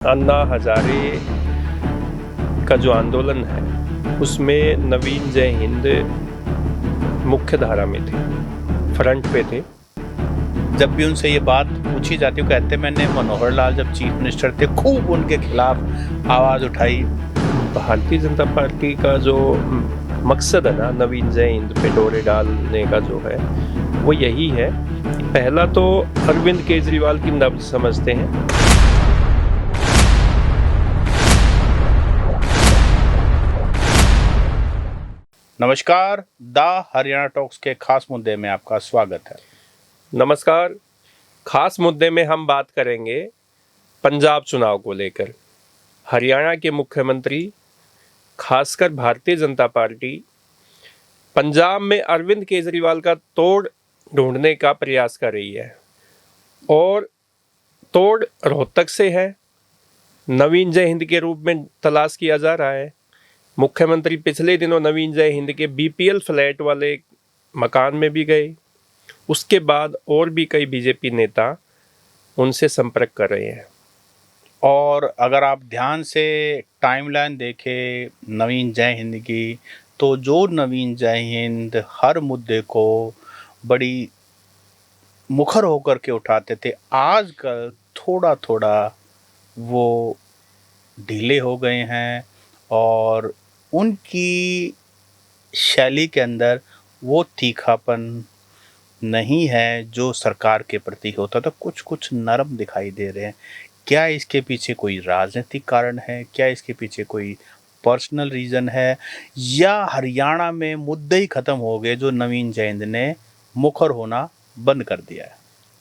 अन्ना हजारे का जो आंदोलन है उसमें नवीन जय हिंद मुख्य धारा में थे, फ्रंट पे थे। जब भी उनसे ये बात पूछी जाती है, कहते मैंने मनोहर लाल जब चीफ मिनिस्टर थे खूब उनके खिलाफ आवाज़ उठाई। भारतीय जनता पार्टी का जो मकसद है ना नवीन जय हिंद पे डोरे डालने का जो है वो यही है। पहला तो अरविंद केजरीवाल की नब्ज समझते हैं। नमस्कार, द हरियाणा टॉक्स के खास मुद्दे में आपका स्वागत है। नमस्कार। खास मुद्दे में हम बात करेंगे पंजाब चुनाव को लेकर। हरियाणा के मुख्यमंत्री खासकर भारतीय जनता पार्टी पंजाब में अरविंद केजरीवाल का तोड़ ढूंढने का प्रयास कर रही है और तोड़ रोहतक से है, नवीन जय हिंद के रूप में तलाश किया जा रहा है। मुख्यमंत्री पिछले दिनों नवीन जय हिंद के बीपीएल फ्लैट वाले मकान में भी गए। उसके बाद और भी कई बीजेपी नेता उनसे संपर्क कर रहे हैं। और अगर आप ध्यान से टाइमलाइन देखें नवीन जय हिंद की, तो जो नवीन जय हिंद हर मुद्दे को बड़ी मुखर होकर के उठाते थे, आजकल थोड़ा थोड़ा वो ढीले हो गए हैं और उनकी शैली के अंदर वो तीखापन नहीं है जो सरकार के प्रति होता था। कुछ नरम दिखाई दे रहे हैं। क्या इसके पीछे कोई राजनीतिक कारण है? क्या इसके पीछे कोई पर्सनल रीज़न है, या हरियाणा में मुद्दे ही ख़त्म हो गए जो नवीन जय हिंद ने मुखर होना बंद कर दिया है?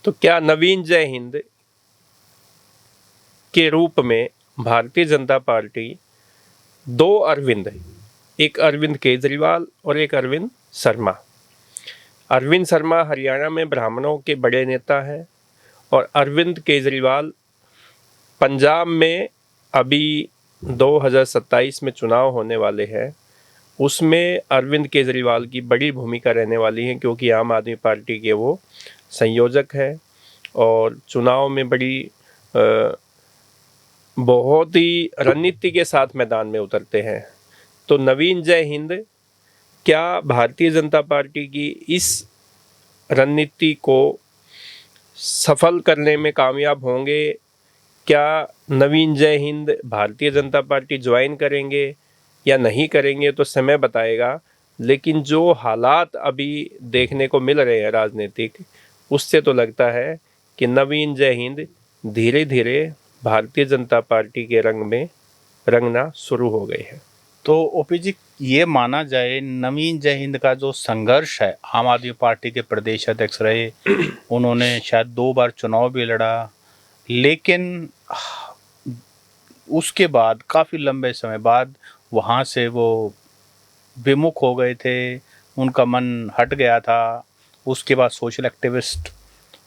तो क्या नवीन जय हिंद के रूप में भारतीय जनता पार्टी दो अरविंद, एक अरविंद केजरीवाल और एक अरविंद शर्मा। अरविंद शर्मा हरियाणा में ब्राह्मणों के बड़े नेता हैं और अरविंद केजरीवाल पंजाब में अभी 2027 में चुनाव होने वाले हैं, उसमें अरविंद केजरीवाल की बड़ी भूमिका रहने वाली है क्योंकि आम आदमी पार्टी के वो संयोजक हैं और चुनाव में बड़ी बहुत ही रणनीति के साथ मैदान में उतरते हैं। तो नवीन जय हिंद क्या भारतीय जनता पार्टी की इस रणनीति को सफल करने में कामयाब होंगे? क्या नवीन जय हिंद भारतीय जनता पार्टी ज्वाइन करेंगे या नहीं करेंगे तो समय बताएगा। लेकिन जो हालात अभी देखने को मिल रहे हैं राजनीतिक, उससे तो लगता है कि नवीन जय हिंद धीरे धीरे भारतीय जनता पार्टी के रंग में रंगना शुरू हो गए हैं। तो ओपी जी, ये माना जाए नवीन जय हिंद का जो संघर्ष है, आम आदमी पार्टी के प्रदेश अध्यक्ष रहे, उन्होंने शायद 2 बार चुनाव भी लड़ा, लेकिन उसके बाद काफ़ी लंबे समय बाद वहाँ से वो विमुख हो गए थे, उनका मन हट गया था। उसके बाद सोशल एक्टिविस्ट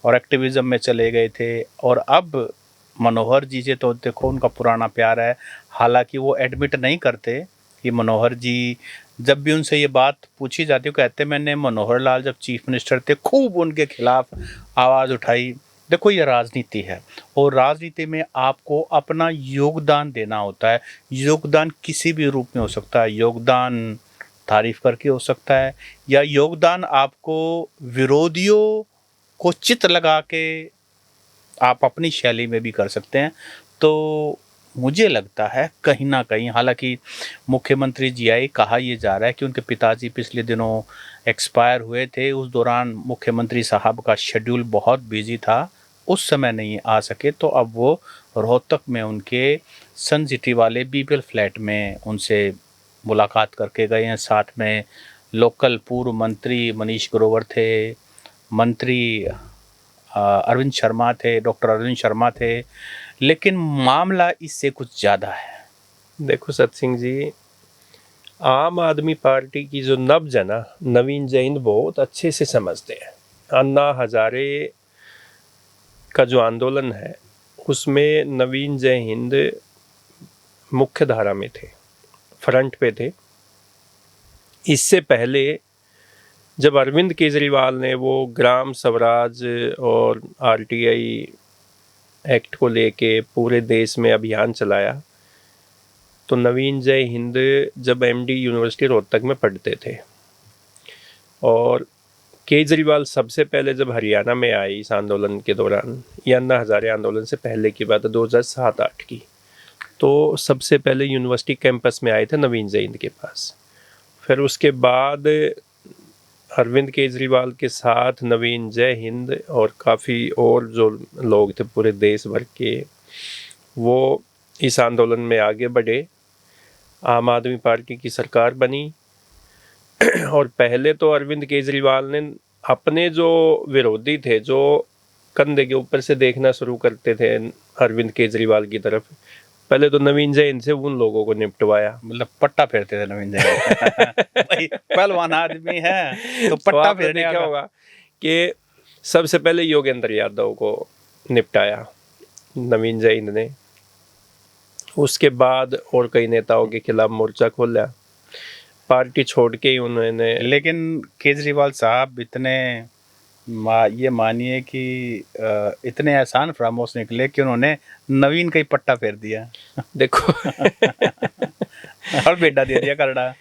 और एक्टिविज़म में चले गए थे और अब मनोहर जी से तो देखो उनका पुराना प्यार है। हालांकि वो एडमिट नहीं करते कि मनोहर जी, जब भी उनसे ये बात पूछी जाती है, कहते मैंने मनोहर लाल जब चीफ मिनिस्टर थे खूब उनके खिलाफ आवाज़ उठाई। देखो, ये राजनीति है और राजनीति में आपको अपना योगदान देना होता है। योगदान किसी भी रूप में हो सकता है। योगदान तारीफ करके हो सकता है, या योगदान आपको विरोधियों को चित लगा के आप अपनी शैली में भी कर सकते हैं। तो मुझे लगता है कहीं ना कहीं, हालांकि मुख्यमंत्री जी आई, कहा यह जा रहा है कि उनके पिताजी पिछले दिनों एक्सपायर हुए थे, उस दौरान मुख्यमंत्री साहब का शेड्यूल बहुत बिजी था, उस समय नहीं आ सके, तो अब वो रोहतक में उनके सन सिटी वाले बीपीएल फ्लैट में उनसे मुलाकात करके गए हैं। साथ में लोकल पूर्व मंत्री मनीष ग्रोवर थे, मंत्री अरविंद शर्मा थे, डॉक्टर अरविंद शर्मा थे, लेकिन मामला इससे कुछ ज़्यादा है। देखो सत सिंह जी, आम आदमी पार्टी की जो नब्ज है ना, नवीन जय हिंद बहुत अच्छे से समझते हैं। अन्ना हजारे का जो आंदोलन है उसमें नवीन जय हिंद मुख्य धारा में थे, फ्रंट पे थे। इससे पहले जब अरविंद केजरीवाल ने वो ग्राम स्वराज और आरटीआई एक्ट को लेके पूरे देश में अभियान चलाया। तो नवीन जय हिंद जब एमडी यूनिवर्सिटी रोहतक में पढ़ते थे और केजरीवाल सबसे पहले जब हरियाणा में आए इस आंदोलन के दौरान, ये अन्ना हजारे आंदोलन से पहले की बात है, 2007-8 की, तो सबसे पहले यूनिवर्सिटी कैंपस में आए थे नवीन जय हिंद के पास। फिर उसके बाद अरविंद केजरीवाल के साथ नवीन जय हिंद और काफ़ी और जो लोग थे पूरे देश भर के, वो इस आंदोलन में आगे बढ़े। आम आदमी पार्टी की सरकार बनी और पहले तो अरविंद केजरीवाल ने अपने जो विरोधी थे, जो कंधे के ऊपर से देखना शुरू करते थे अरविंद केजरीवाल की तरफ, पहले तो नवीन जैन से उन लोगों को निपटवाया। मतलब पट्टा फेरते थे नवीन जैन भाई पहलवान आदमी है तो पट्टा फेरने क्या होगा कि सबसे पहले योगेंद्र यादव को निपटाया नवीन जैन ने, उसके बाद और कई नेताओं के खिलाफ मोर्चा खोला, पार्टी छोड़ के ही उन्होंने। लेकिन केजरीवाल साहब इतने ये मानिए कि इतने आसान फरामोश निकले कि उन्होंने नवीन का ही पट्टा फेर दिया देखो और बेटा दे दिया करड़ा।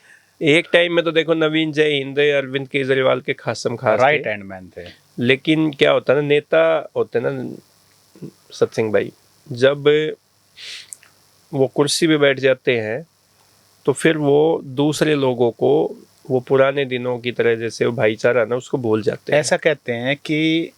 एक टाइम में तो देखो नवीन जय हिंद अरविंद केजरीवाल के खासम खास राइट हैंड मैन थे। लेकिन क्या होता है ना, नेता होते ना सत्सिंह भाई, जब वो कुर्सी पे बैठ जाते हैं तो फिर वो दूसरे लोगों को वो पुराने दिनों की तरह जैसे वो भाईचारा ना उसको भूल जाते हैं। ऐसा कहते हैं कि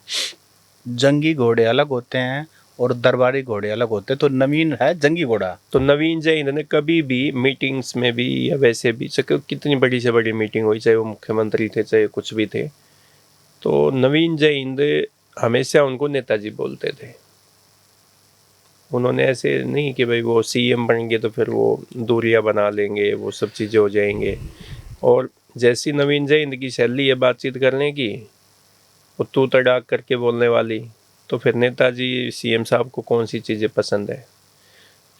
जंगी घोड़े अलग होते हैं और दरबारी घोड़े अलग होते हैं, तो नवीन है जंगी घोड़ा। तो नवीन जय हिंद ने कभी भी मीटिंग्स में भी या वैसे भी, चाहे कितनी बड़ी से बड़ी मीटिंग हुई, चाहे वो मुख्यमंत्री थे चाहे कुछ भी थे, तो नवीन जय हिंद हमेशा उनको नेताजी बोलते थे। उन्होंने ऐसे नहीं कि भाई वो सीएम बनेंगे तो फिर वो दूरियां बना लेंगे, वो सब चीज़ें हो जाएंगे। और जैसी नवीन जय हिंद की शैली है बातचीत करने की, वो तू तड़ाक करके बोलने वाली, तो फिर नेताजी सीएम साहब को कौन सी चीज़ें पसंद है।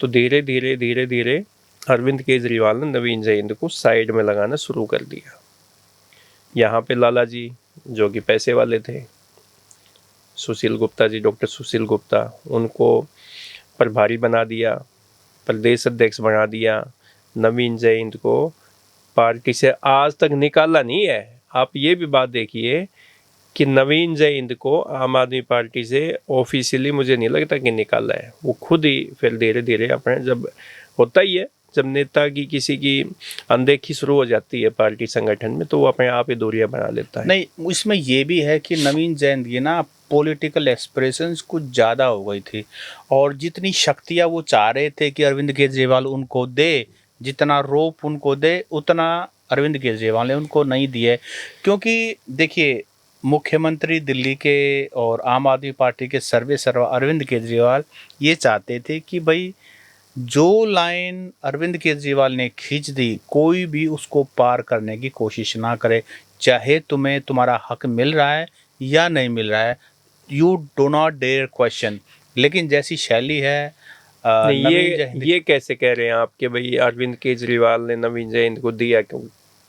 तो धीरे धीरे अरविंद केजरीवाल ने नवीन जय हिंद को साइड में लगाना शुरू कर दिया। यहाँ पे लाला जी जो कि पैसे वाले थे, सुशील गुप्ता जी, डॉक्टर सुशील गुप्ता, उनको प्रभारी बना दिया, प्रदेश अध्यक्ष बना दिया। नवीन जय हिंद को पार्टी से आज तक निकाला नहीं है। आप ये भी बात देखिए कि नवीन जय हिंद को आम आदमी पार्टी से ऑफिशियली मुझे नहीं लगता कि निकाला है। वो खुद ही फिर धीरे धीरे अपने, जब होता ही है, जब नेता की किसी की अनदेखी शुरू हो जाती है पार्टी संगठन में, तो वो अपने आप ही दूरियां बना लेता है। नहीं, इसमें ये भी है कि नवीन जैन की ना पॉलिटिकल एक्सप्रेशंस कुछ ज़्यादा हो गई थी और जितनी शक्तियाँ वो चाह रहे थे कि अरविंद केजरीवाल उनको दे, जितना रोप उनको दे, उतना अरविंद केजरीवाल ने उनको नहीं दिए। क्योंकि देखिए, मुख्यमंत्री दिल्ली के और आम आदमी पार्टी के सर्वे सर्वा अरविंद केजरीवाल ये चाहते थे कि भाई जो लाइन अरविंद केजरीवाल ने खींच दी, कोई भी उसको पार करने की कोशिश ना करे, चाहे तुम्हें तुम्हारा हक मिल रहा है या नहीं मिल रहा है, you do not dare question. लेकिन जैसी शैली है नहीं, ये कैसे कह रहे हैं आप कि भाई अरविंद केजरीवाल ने नवीन जय हिंद को दिया क्यों?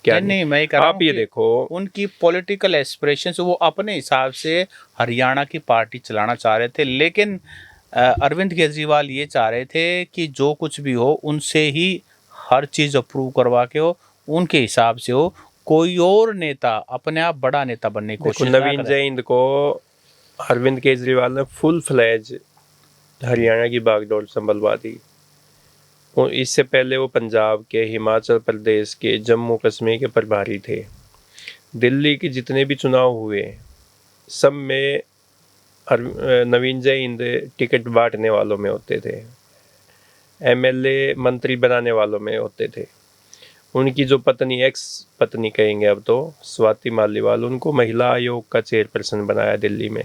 क्या नहीं, मैं कह रहा आप ये देखो, उनकी पॉलिटिकल एस्पिरेशंस, वो अपने हिसाब से हरियाणा की पार्टी चलाना चाह रहे थे। लेकिन अरविंद केजरीवाल ये चाह रहे थे कि जो कुछ भी हो उनसे ही हर चीज़ अप्रूव करवा के हो, उनके हिसाब से हो, कोई और नेता अपने आप बड़ा नेता बनने की कोशिश ना करे। नवीन जय हिंद को अरविंद केजरीवाल ने फुल फ्लैज हरियाणा की बागडोर संभलवा दी। इससे पहले वो पंजाब के, हिमाचल प्रदेश के, जम्मू कश्मीर के प्रभारी थे। दिल्ली के जितने भी चुनाव हुए सब में नवीन जय हिंद टिकट बांटने वालों में होते थे, एमएलए मंत्री बनाने वालों में होते थे। उनकी जो पत्नी, एक्स पत्नी कहेंगे अब तो, स्वाति मालीवाल, उनको महिला आयोग का चेयरपर्सन बनाया दिल्ली में।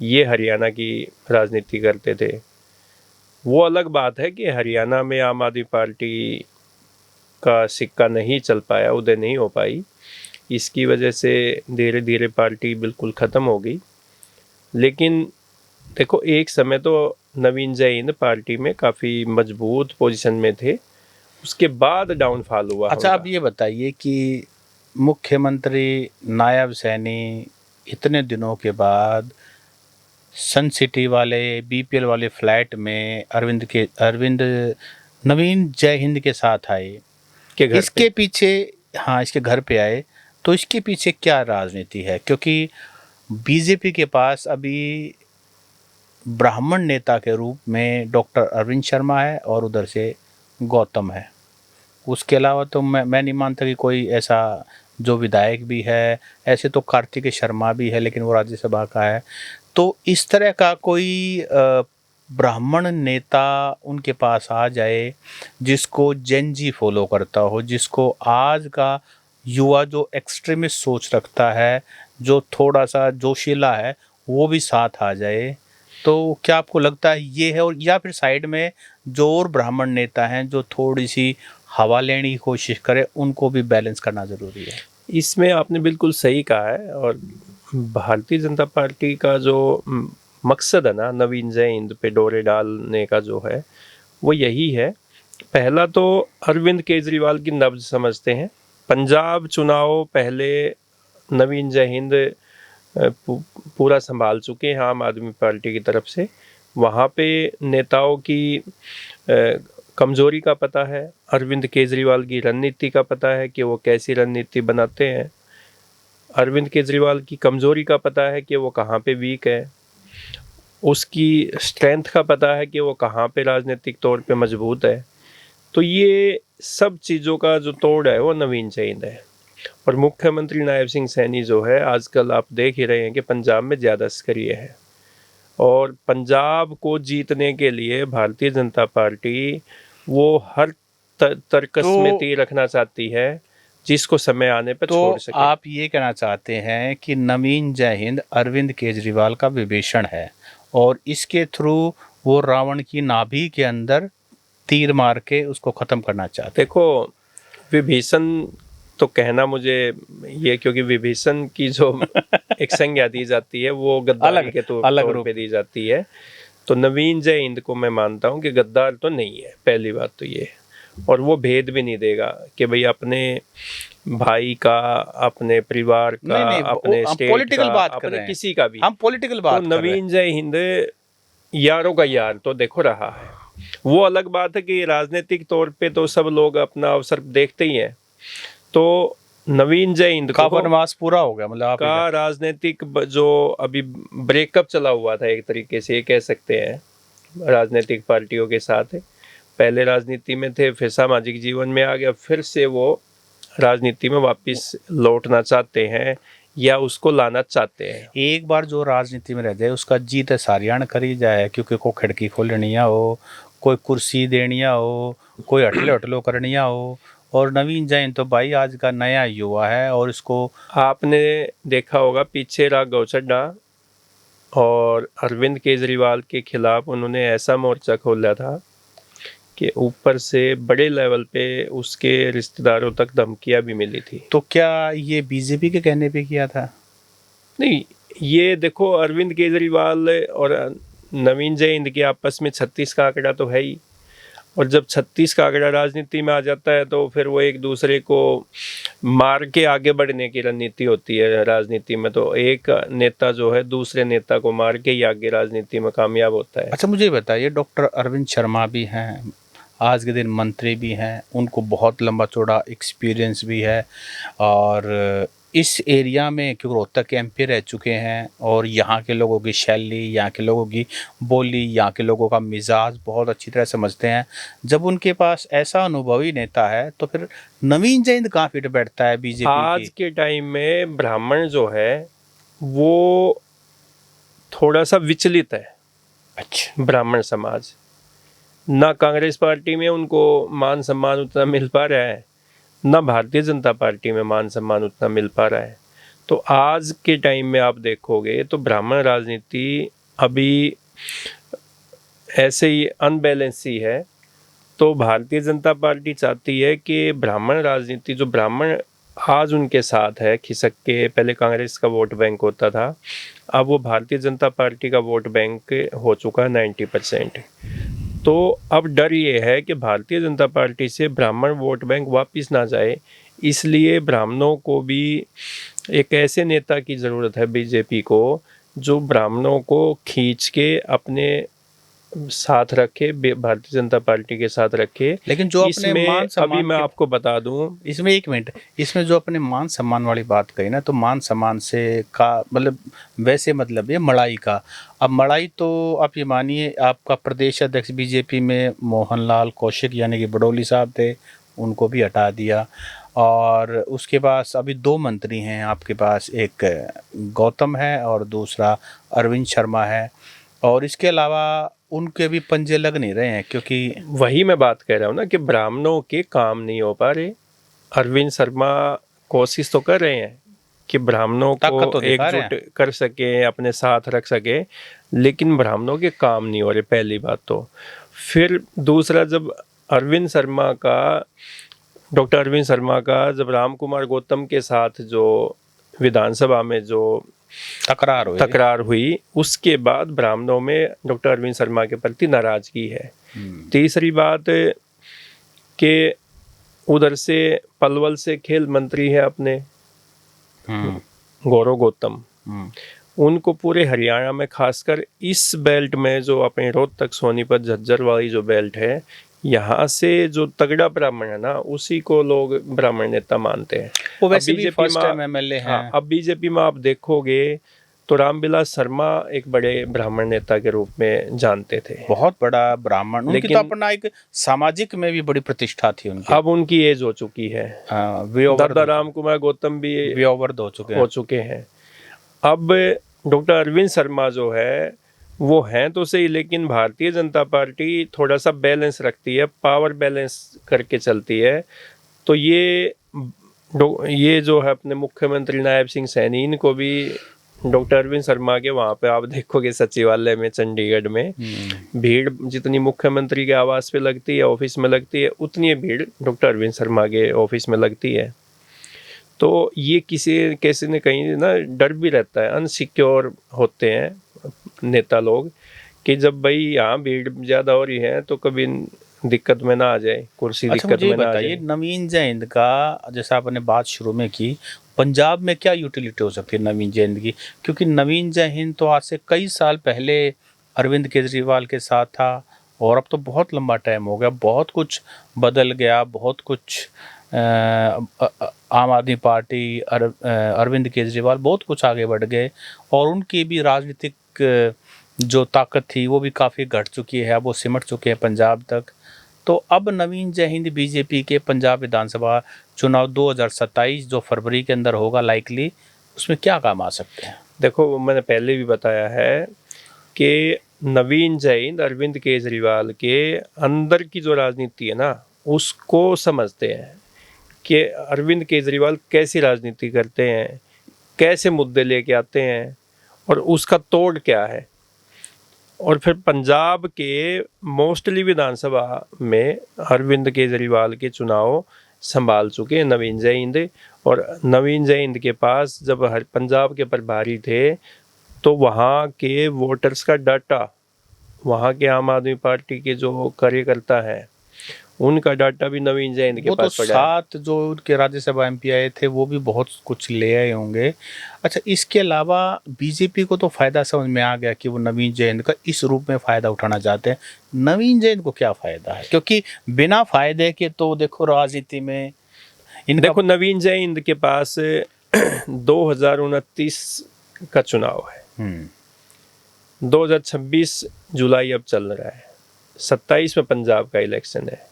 ये हरियाणा की राजनीति करते थे। वो अलग बात है कि हरियाणा में आम आदमी पार्टी का सिक्का नहीं चल पाया, उदय नहीं हो पाई, इसकी वजह से धीरे धीरे पार्टी बिल्कुल ख़त्म हो गई। लेकिन देखो, एक समय तो नवीन जय हिंद पार्टी में काफ़ी मजबूत पोजीशन में थे, उसके बाद डाउनफॉल हुआ। अच्छा, आप ये बताइए कि मुख्यमंत्री नायब सैनी इतने दिनों के बाद सन सिटी वाले बीपीएल वाले फ्लैट में अरविंद नवीन जय हिंद के साथ आए, के घर इसके पीछे, हाँ इसके घर पे आए, तो इसके पीछे क्या राजनीति है? क्योंकि बीजेपी के पास अभी ब्राह्मण नेता के रूप में डॉक्टर अरविंद शर्मा है और उधर से गौतम है। उसके अलावा तो मैं नहीं मानता कि कोई ऐसा जो विधायक भी है। ऐसे तो कार्तिकेय शर्मा भी है, लेकिन वो राज्यसभा का है। तो इस तरह का कोई ब्राह्मण नेता उनके पास आ जाए जिसको जेन जी फॉलो करता हो, जिसको आज का युवा जो एक्सट्रीमिस्ट सोच रखता है, जो थोड़ा सा जोशीला है, वो भी साथ आ जाए, तो क्या आपको लगता है ये है? और या फिर साइड में जो और ब्राह्मण नेता हैं जो थोड़ी सी हवा लेने की कोशिश करें, उनको भी बैलेंस करना ज़रूरी है? इसमें आपने बिल्कुल सही कहा है। और भारतीय जनता पार्टी का जो मकसद है ना, नवीन जय हिंद पे डोरे डालने का जो है, वो यही है। पहला तो अरविंद केजरीवाल की नब्ज समझते हैं। पंजाब चुनाव पहले नवीन जय हिंद पूरा संभाल चुके हैं आम आदमी पार्टी की तरफ से। वहाँ पे नेताओं की कमजोरी का पता है, अरविंद केजरीवाल की रणनीति का पता है कि वो कैसी रणनीति बनाते हैं। अरविंद केजरीवाल की कमजोरी का पता है कि वो कहाँ पे वीक है, उसकी स्ट्रेंथ का पता है कि वो कहाँ पे राजनीतिक तौर पे मजबूत है। तो ये सब चीज़ों का जो तोड़ है वो नवीन जय हिंद है। और मुख्यमंत्री नायब सिंह सैनी जो है, आजकल आप देख ही रहे हैं कि पंजाब में ज़्यादा सक्रिय है। और पंजाब को जीतने के लिए भारतीय जनता पार्टी वो हर तर्कस में तीर रखना चाहती है जिसको समय आने पर छोड़ सके। आप ये कहना चाहते हैं कि नवीन जय हिंद अरविंद केजरीवाल का विभीषण है और इसके थ्रू वो रावण की नाभि के अंदर तीर मार के उसको खत्म करना चाहते हैं? देखो, विभीषण तो कहना मुझे ये, क्योंकि विभीषण की जो एक संज्ञा दी जाती है वो गद्दारी के तौर पे दी जाती है। तो नवीन जय हिंद को मैं मानता हूँ कि गद्दार तो नहीं है, पहली बात तो ये। और वो भेद भी नहीं देगा कि भाई अपने भाई का, अपने परिवार का, अपने स्टेट का, अपने किसी का भी। हम पॉलिटिकल बात तो नवीन जय हिंद यारों का यार तो देखो रहा है। वो अलग बात है कि राजनीतिक तौर पे तो सब लोग अपना अवसर देखते ही हैं। तो नवीन जय हिंद का वनवास पूरा हो गया, मतलब का राजनीतिक जो अभी ब्रेकअप चला हुआ था, एक तरीके से ये कह सकते हैं राजनीतिक पार्टियों के साथ। पहले राजनीति में थे, फिर सामाजिक जीवन में आ गया, फिर से वो राजनीति में वापस लौटना चाहते हैं या उसको लाना चाहते हैं। एक बार जो राजनीति में रह जाए उसका जीत सारियाण करी जाए, क्योंकि कोई खिड़की खोलनिया हो, कोई कुर्सी देनिया हो, कोई हटलो करनिया हो। और नवीन जैन तो भाई आज का नया युवा है और इसको आपने देखा होगा पीछे राघव चड्ढा और अरविंद केजरीवाल के खिलाफ उन्होंने ऐसा मोर्चा खोला था कि ऊपर से बड़े लेवल पे उसके रिश्तेदारों तक धमकियां भी मिली थी। तो क्या ये बीजेपी के कहने पे किया था? नहीं, ये देखो, अरविंद केजरीवाल और नवीन जय हिंद के आपस में 36 का आंकड़ा तो है ही। और जब 36 का आंकड़ा राजनीति में आ जाता है तो फिर वो एक दूसरे को मार के आगे बढ़ने की रणनीति होती है राजनीति में। तो एक नेता जो है दूसरे नेता को मार के ही आगे राजनीति में कामयाब होता है। अच्छा, मुझे बताइए, डॉक्टर अरविंद शर्मा भी हैं, आज के दिन मंत्री भी हैं, उनको बहुत लंबा चौड़ा एक्सपीरियंस भी है और इस एरिया में क्योंकि रोहतक के एमपी रह चुके हैं और यहाँ के लोगों की शैली, यहाँ के लोगों की बोली, यहाँ के लोगों का मिजाज बहुत अच्छी तरह समझते हैं। जब उनके पास ऐसा अनुभवी नेता है तो फिर नवीन जय हिंद कहाँ फिट बैठता है बीजेपी आज के टाइम में ब्राह्मण जो है वो थोड़ा सा विचलित है। अच्छा, ब्राह्मण समाज ना कांग्रेस पार्टी में उनको मान सम्मान उतना मिल पा रहा है, ना भारतीय जनता पार्टी में मान सम्मान उतना मिल पा रहा है। तो आज के टाइम में आप देखोगे तो ब्राह्मण राजनीति अभी ऐसे ही अनबैलेंस ही है। तो भारतीय जनता पार्टी चाहती है कि ब्राह्मण राजनीति, जो ब्राह्मण आज उनके साथ है खिसक के, पहले कांग्रेस का वोट बैंक होता था, अब वो भारतीय जनता पार्टी का वोट बैंक हो चुका है 90%। तो अब डर ये है कि भारतीय जनता पार्टी से ब्राह्मण वोट बैंक वापस ना जाए, इसलिए ब्राह्मणों को भी एक ऐसे नेता की ज़रूरत है बीजेपी को जो ब्राह्मणों को खींच के अपने साथ रखे, भारतीय जनता पार्टी के साथ रखे। लेकिन जो अपने इसमें मान अभी सम्मान मैं के, आपको बता दूं, इसमें एक मिनट, इसमें जो अपने मान सम्मान वाली बात कही ना, तो मान सम्मान से का मतलब वैसे मतलब ये मड़ाई का। अब मड़ाई तो आप ये मानिए, आपका प्रदेश अध्यक्ष बीजेपी में मोहनलाल कौशिक यानी कि बडोली साहब थे, उनको भी हटा दिया। और उसके पास अभी दो मंत्री हैं आपके पास, एक गौतम है और दूसरा अरविंद शर्मा है। और इसके अलावा उनके भी पंजे लग नहीं रहे हैं, क्योंकि वही मैं बात कह रहा हूँ ना कि ब्राह्मणों के काम नहीं हो पा रहे। अरविंद शर्मा कोशिश तो कर रहे हैं कि ब्राह्मणों ताकत को तो दिखा रहे एकजुट कर सके, अपने साथ रख सके, लेकिन ब्राह्मणों के काम नहीं हो रहे, पहली बात तो। फिर दूसरा, जब अरविंद शर्मा का डॉक्टर अरविंद शर्मा का जब राम कुमार गौतम के साथ जो विधानसभा में जो तकरार हुई, उसके बाद ब्राह्मणों में डॉक्टर अरविंद शर्मा के प्रति नाराजगी है। तीसरी बात कि उधर से पलवल से खेल मंत्री है अपने गौरव गौतम, उनको पूरे हरियाणा में, खासकर इस बेल्ट में जो अपने रोहतक सोनीपत झज्जर वाली जो बेल्ट है, यहाँ से जो तगड़ा ब्राह्मण है ना, उसी को लोग ब्राह्मण नेता मानते हैं। वो वैसे भी फर्स्ट टाइम एमएलए हैं। हाँ, अब बीजेपी में आप देखोगे तो रामविलास शर्मा एक बड़े ब्राह्मण नेता के रूप में जानते थे, बहुत बड़ा ब्राह्मण, उनकी तो अपना एक सामाजिक में भी बड़ी प्रतिष्ठा थी उनकी। अब उनकी एज हो चुकी है, दादा राम कुमार गौतम भी ओवर हो चुके हैं। अब डॉक्टर अरविंद शर्मा जो है वो हैं तो सही, लेकिन भारतीय जनता पार्टी थोड़ा सा बैलेंस रखती है, पावर बैलेंस करके चलती है। तो ये जो है अपने मुख्यमंत्री नायब सिंह सैनी, इनको भी डॉक्टर अरविंद शर्मा के वहाँ पे आप देखोगे सचिवालय में चंडीगढ़ में भीड़ जितनी मुख्यमंत्री के आवास पे लगती है, ऑफिस में लगती है, उतनी भीड़ डॉक्टर अरविंद शर्मा के ऑफिस में लगती है। तो ये किसी ने कहीं ना डर भी रहता है, अनसिक्योर होते हैं नेता लोग, कि जब भाई यहाँ भीड़ ज्यादा हो रही है तो कभी दिक्कत में ना आ जाए, कुर्सी दिक्कत में ना आ जाए। नवीन जैन का जैसा आपने बात शुरू में की, पंजाब में क्या यूटिलिटी हो सकती है नवीन जैन की? क्योंकि नवीन जैन तो आज से कई साल पहले अरविंद केजरीवाल के साथ था, और अब तो बहुत लंबा टाइम हो गया, बहुत कुछ बदल गया, बहुत कुछ आम आदमी पार्टी, अरविंद केजरीवाल बहुत कुछ आगे बढ़ गए, और उनकी भी राजनीतिक जो ताकत थी वो भी काफ़ी घट चुकी है, अब वो सिमट चुके हैं पंजाब तक। तो अब नवीन जयहिंद बीजेपी के पंजाब विधानसभा चुनाव 2027 जो फरवरी के अंदर होगा लाइकली, उसमें क्या काम आ सकते हैं? देखो, मैंने पहले भी बताया है कि नवीन जयहिंद अरविंद केजरीवाल के अंदर की जो राजनीति है ना, उसको समझते हैं कि अरविंद केजरीवाल कैसी राजनीति करते हैं, कैसे मुद्दे लेके आते हैं और उसका तोड़ क्या है। और फिर पंजाब के मोस्टली विधानसभा में अरविंद केजरीवाल के चुनाव संभाल चुके हैं नवीन जयहिंद, और नवीन जयहिंद के पास जब पंजाब के प्रभारी थे तो वहाँ के वोटर्स का डाटा, वहाँ के आम आदमी पार्टी के जो कार्यकर्ता हैं उनका डाटा भी नवीन जयहिंद के पास पड़ा है। 7 जो उनके राज्यसभा एमपी आए थे वो भी बहुत कुछ ले आए होंगे। अच्छा, इसके अलावा बीजेपी को तो फायदा समझ में आ गया कि वो नवीन जयहिंद का इस रूप में फायदा उठाना चाहते हैं। नवीन जयहिंद को क्या फायदा है? क्योंकि बिना फायदे के तो देखो राजनीति में देखो, नवीन जयहिंद के पास 2029 का चुनाव है, 2026 जुलाई अब चल रहा है, 27 में पंजाब का इलेक्शन है।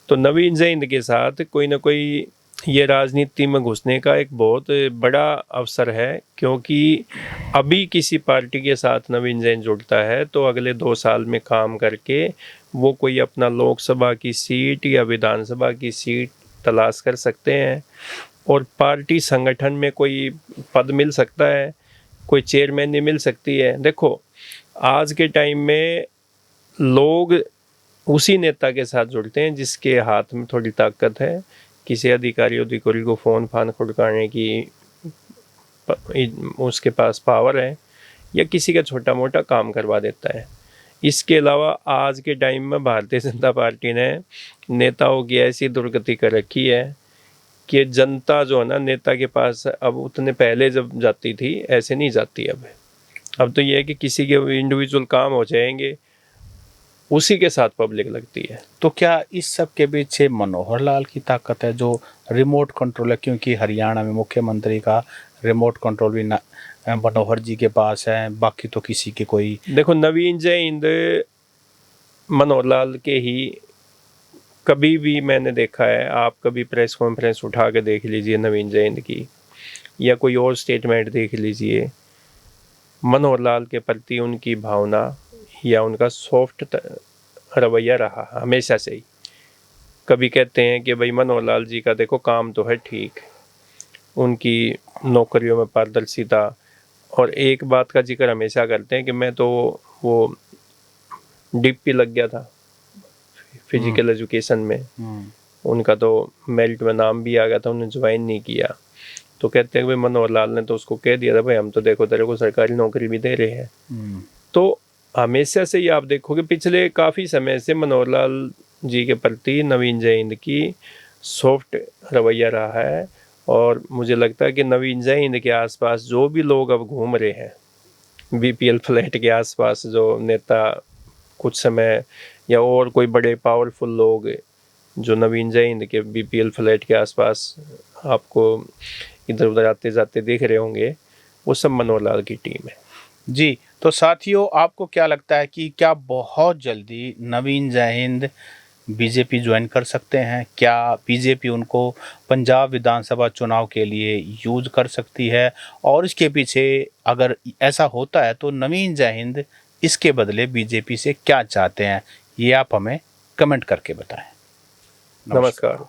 तो नवीन जयहिंद के साथ कोई ना कोई ये राजनीति में घुसने का एक बहुत बड़ा अवसर है, क्योंकि अभी किसी पार्टी के साथ नवीन जयहिंद जुड़ता है तो अगले 2 साल में काम करके वो कोई अपना लोकसभा की सीट या विधानसभा की सीट तलाश कर सकते हैं, और पार्टी संगठन में कोई पद मिल सकता है, कोई चेयरमैन मिल सकती है। देखो, आज के टाइम में लोग उसी नेता के साथ जुड़ते हैं जिसके हाथ में थोड़ी ताकत है, किसी अधिकारी को फ़ोन फान खुड़काने की उसके पास पावर है, या किसी का छोटा मोटा काम करवा देता है। इसके अलावा आज के टाइम में भारतीय जनता पार्टी ने नेताओं की ऐसी दुर्गति कर रखी है कि जनता जो है ना नेता के पास अब उतने पहले जब जाती थी ऐसे नहीं जाती अब। अब तो ये है कि किसी के इंडिविजुअल काम हो जाएंगे, उसी के साथ पब्लिक लगती है। तो क्या इस सब के पीछे मनोहर लाल की ताकत है जो रिमोट कंट्रोल है? क्योंकि हरियाणा में मुख्यमंत्री का रिमोट कंट्रोल भी मनोहर जी के पास है, बाकी तो किसी के कोई। देखो, नवीन जयहिंद मनोहर लाल के ही कभी भी मैंने देखा है, आप कभी प्रेस कॉन्फ्रेंस उठा के देख लीजिए नवीन जयहिंद की, या कोई और स्टेटमेंट देख लीजिए, मनोहर लाल के प्रति उनकी भावना या उनका सॉफ्ट रवैया रहा हमेशा से ही। कभी कहते हैं कि भाई मनोहर लाल जी का देखो काम तो है ठीक, उनकी नौकरियों में पारदर्शिता, और एक बात का जिक्र हमेशा करते हैं कि मैं तो वो डिप्टी लग गया था फिजिकल एजुकेशन में, उनका तो मेरिट में नाम भी आ गया था, उन्होंने ज्वाइन नहीं किया। तो कहते हैं भाई मनोहर लाल ने तो उसको कह दिया था भाई हम तो देखो तेरे को सरकारी नौकरी भी दे रहे हैं। तो हमेशा से ही आप देखोगे पिछले काफ़ी समय से मनोहर लाल जी के प्रति नवीन जयहिंद की सॉफ्ट रवैया रहा है। और मुझे लगता है कि नवीन जयहिंद के आसपास जो भी लोग अब घूम रहे हैं, बीपीएल फ्लैट के आसपास जो नेता कुछ समय, या और कोई बड़े पावरफुल लोग जो नवीन जयहिंद के बीपीएल फ्लैट के आसपास आपको इधर उधर आते जाते देख रहे होंगे, वो सब मनोहर लाल की टीम है। जी, तो साथियों, आपको क्या लगता है कि क्या बहुत जल्दी नवीन जयहिंद बीजेपी ज्वाइन कर सकते हैं? क्या बीजेपी उनको पंजाब विधानसभा चुनाव के लिए यूज कर सकती है? और इसके पीछे अगर ऐसा होता है तो नवीन जयहिंद इसके बदले बीजेपी से क्या चाहते हैं? ये आप हमें कमेंट करके बताएं। नमस्कार।